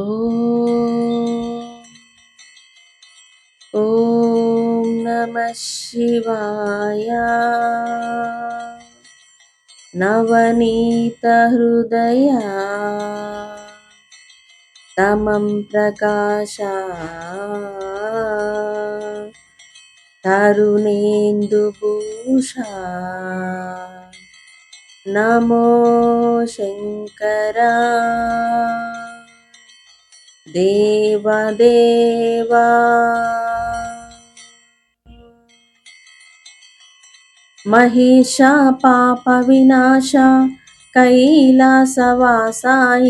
ఓం ఓం నమః శివాయ. నవనీత హృదయ తమం ప్రకాశ తరుణేందుభూష నమో శంకర దేవదేవా. మహేశ పాప వినాశ కైలాసవాస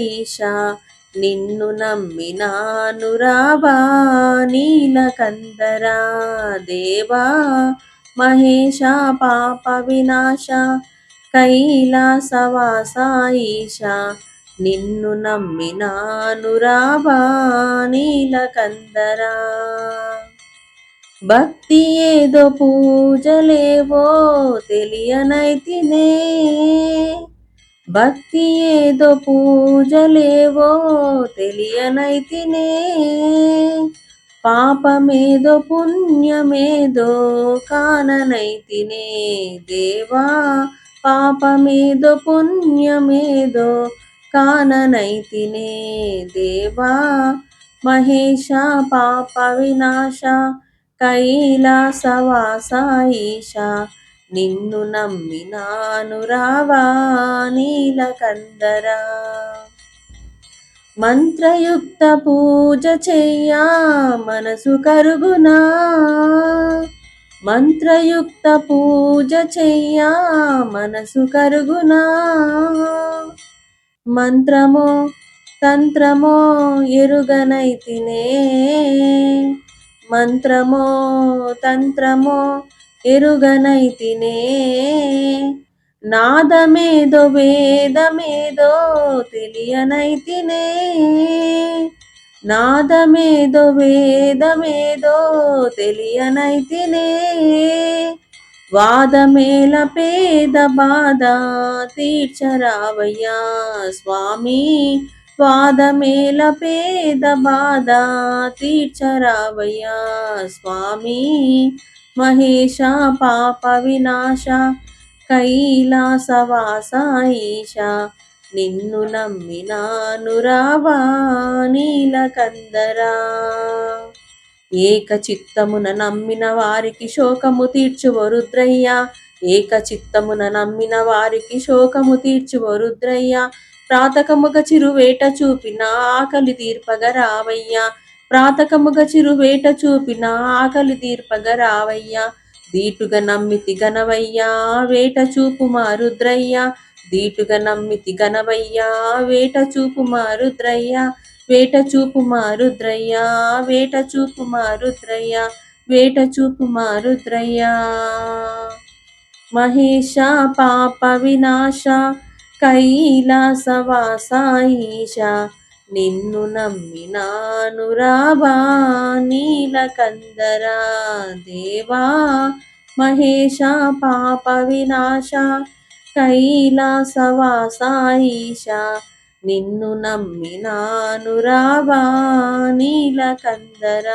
ఈశ నిన్ను నమ్మినాను రావా నీలకందర దేవా. మహేశ పాప వినాశ కైలాసవాస ఈశ నిన్ను నమ్మినాను రావా నీలకందర. భక్తి ఏదో పూజలేవో తెలియనైతినే, భక్తి ఏదో పూజలేవో తెలియనైతినే, పాపమేదో పుణ్యమేదో కాననైతినే దేవా. పాపమేదో పుణ్యమేదో కాననైతినే దేవా. మహేశ పాప వినాశ కైలాసవాస ఈశ నిన్ను నమ్మినాను రావా నీలకందర. మంత్రయుక్త పూజ చెయ్యా మనసు కరుగునా, మంత్రయుక్త పూజ చెయ్యా మనసు కరుగునా, మంత్రమో తంత్రమో ఎరుగనైతినే, మంత్రమో తంత్రమో ఎరుగనైతినే, నాదమేదో వేదమేదో తెలియనైతినే, నాదమేదో వేదమేదో తెలియనైతినే, వాదమేల పేద బాధ తీర్చరావయ్యా స్వామి. వాదమేల పేద బాధ తీర్చరావయ్యా స్వామి. మహేశ పాప వినాశ కైలాసవాస ఈశ నిన్ను నమ్మినాను రావా నీలకందర. ఏక చిత్తమున నమ్మిన వారికి శోకము తీర్చువ రుద్రయ్య, ఏక చిత్తమున నమ్మిన వారికి శోకము తీర్చువ రుద్రయ్య, ప్రాతకముగ చిరువేట చూపిన ఆకలి తీర్పగ రావయ్యా, ప్రాతకముగ చిరువేట చూపిన ఆకలి తీర్పగ రావయ్యా. దీటుగా నమ్మితి గనవయ్యా వేట చూపుమా రుద్రయ్య, దీటుగా నమ్మితి గనవయ్యా వేట చూపుమా రుద్రయ్య, వేట చూపుమా రుద్రయ్య, వేట చూపుమా రుద్రయ్య, వేట చూపుమా రుద్రయ్య. మహేశ పాప వినాశ కైలాసవాస ఈశ నిన్ను నమ్మినాను రావా నీలకందర దేవా. మహేశ పాప వినాశ కైలాసవాస ఈశ నిన్ను నమ్మినాను రావా నీలకందర.